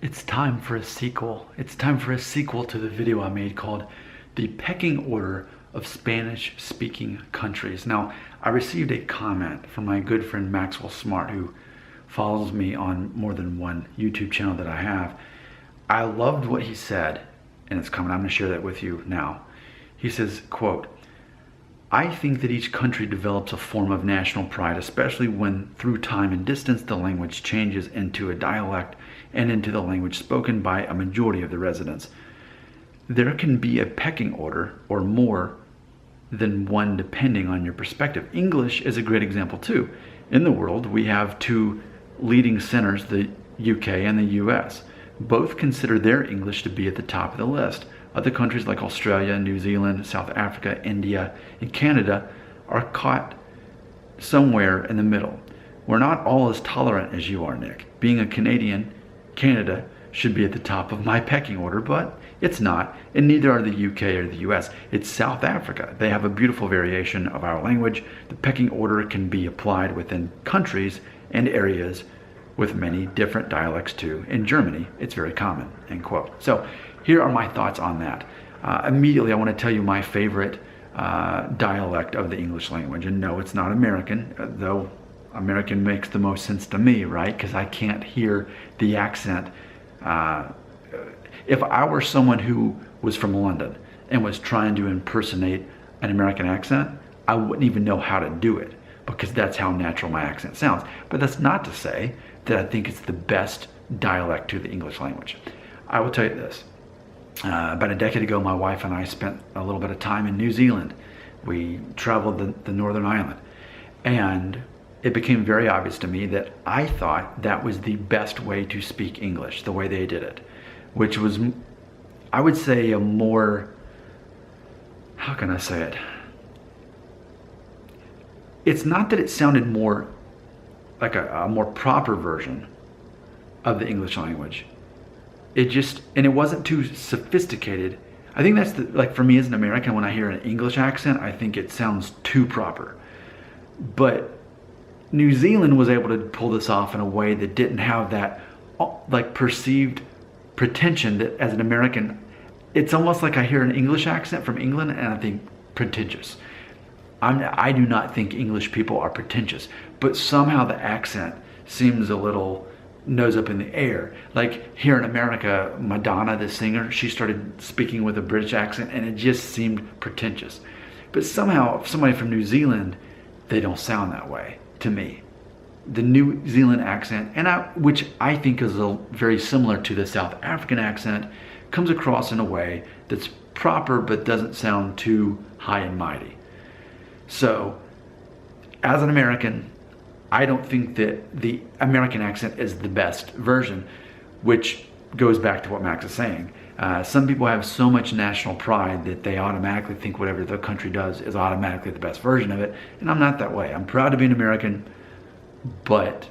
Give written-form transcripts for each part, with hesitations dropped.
It's time for a sequel. It's time for a sequel to the video I made called The Pecking Order of Spanish-Speaking Countries. Now, I received a comment from my good friend Maxwell Smart, who follows me on more than one YouTube channel that I have. I loved what he said in his comment. I'm going to share that with you now. He says, quote, "I think that each country develops a form of national pride, especially when through time and distance the language changes into a dialect and into the language spoken by a majority of the residents. There can be a pecking order or more than one depending on your perspective. English is a great example too. In the world, we have two leading centers, the UK and the US. Both consider their English to be at the top of the list. Other countries like Australia, New Zealand, South Africa, India, and Canada are caught somewhere in the middle. We're not all as tolerant as you are, Nick. Being a Canadian, Canada should be at the top of my pecking order, but it's not, and neither are the UK or the US. It's South Africa. They have a beautiful variation of our language. The pecking order can be applied within countries and areas with many different dialects too. In Germany, it's very common," end quote. So here are my thoughts on that. Immediately, I want to tell you my favorite dialect of the English language. And no, it's not American, though American makes the most sense to me, right? Because I can't hear the accent. If I were someone who was from London and was trying to impersonate an American accent, I wouldn't even know how to do it because that's how natural my accent sounds. But that's not to say that I think it's the best dialect to the English language. I will tell you this. About a decade ago, my wife and I spent a little bit of time in New Zealand. We traveled the Northern Island, and it became very obvious to me that I thought that was the best way to speak English, the way they did it, which was, I would say, a more, how can I say it? It's not that it sounded more like a more proper version of the English language. It just, and it wasn't too sophisticated. I think that's like for me as an American, when I hear an English accent, I think it sounds too proper. But New Zealand was able to pull this off in a way that didn't have that like perceived pretension that as an American, it's almost like I hear an English accent from England and I think pretentious. I do not think English people are pretentious, but somehow the accent seems a little nose up in the air. Like here in America, Madonna, the singer, she started speaking with a British accent and it just seemed pretentious. But somehow, if somebody from New Zealand, they don't sound that way to me. The New Zealand accent, which I think is very similar to the South African accent, comes across in a way that's proper but doesn't sound too high and mighty. So, as an American, I don't think that the American accent is the best version, which goes back to what Max is saying. Some people have so much national pride that they automatically think whatever the country does is automatically the best version of it, and I'm not that way. I'm proud to be an American, but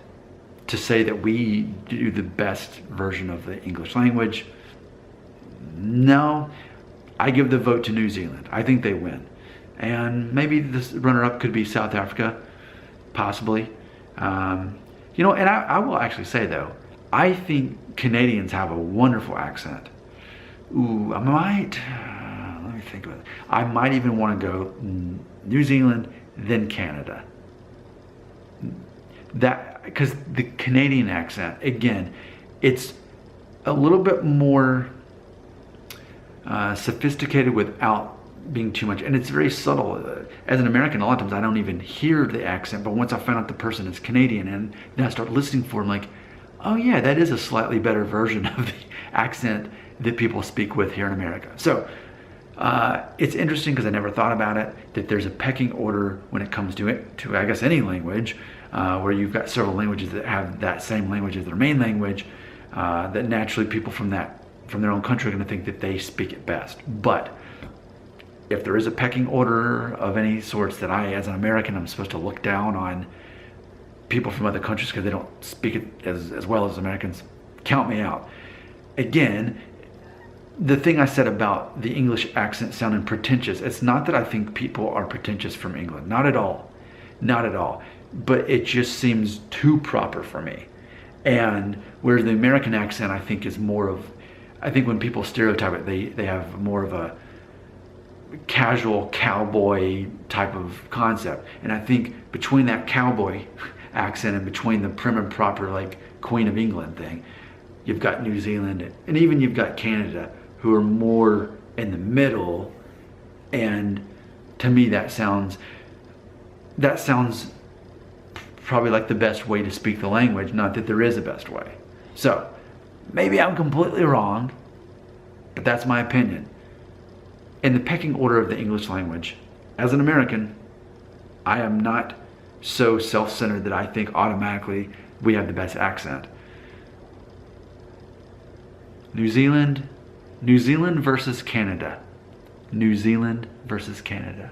to say that we do the best version of the English language, no. I give the vote to New Zealand. I think they win. And maybe this runner-up could be South Africa, possibly. You know, and I will actually say though, I think Canadians have a wonderful accent. Ooh, let me think about it. I might even want to go New Zealand, then Canada. Because the Canadian accent, again, it's a little bit more sophisticated without being too much, and it's very subtle. As an American, a lot of times I don't even hear the accent, but once I find out the person is Canadian and then I start listening for them, like, oh yeah, that is a slightly better version of the accent that people speak with here in America. So it's interesting because I never thought about it, that there's a pecking order when it comes to I guess any language, where you've got several languages that have that same language as their main language, that naturally people from their own country are going to think that they speak it best. But if there is a pecking order of any sorts that as an American, I'm supposed to look down on people from other countries because they don't speak it as well as Americans, count me out. Again, the thing I said about the English accent sounding pretentious, it's not that I think people are pretentious from England. Not at all. Not at all. But it just seems too proper for me. And whereas the American accent, I think, is more of, I think when people stereotype it, they have more of a casual cowboy type of concept. And I think between that cowboy accent and between the prim and proper, like, Queen of England thing, you've got New Zealand, and even you've got Canada, who are more in the middle. And to me, that sounds probably like the best way to speak the language, not that there is a best way. So maybe I'm completely wrong, but that's my opinion. In the pecking order of the English language, as an American, I am not so self-centered that I think automatically we have the best accent. New Zealand versus Canada. New Zealand versus Canada.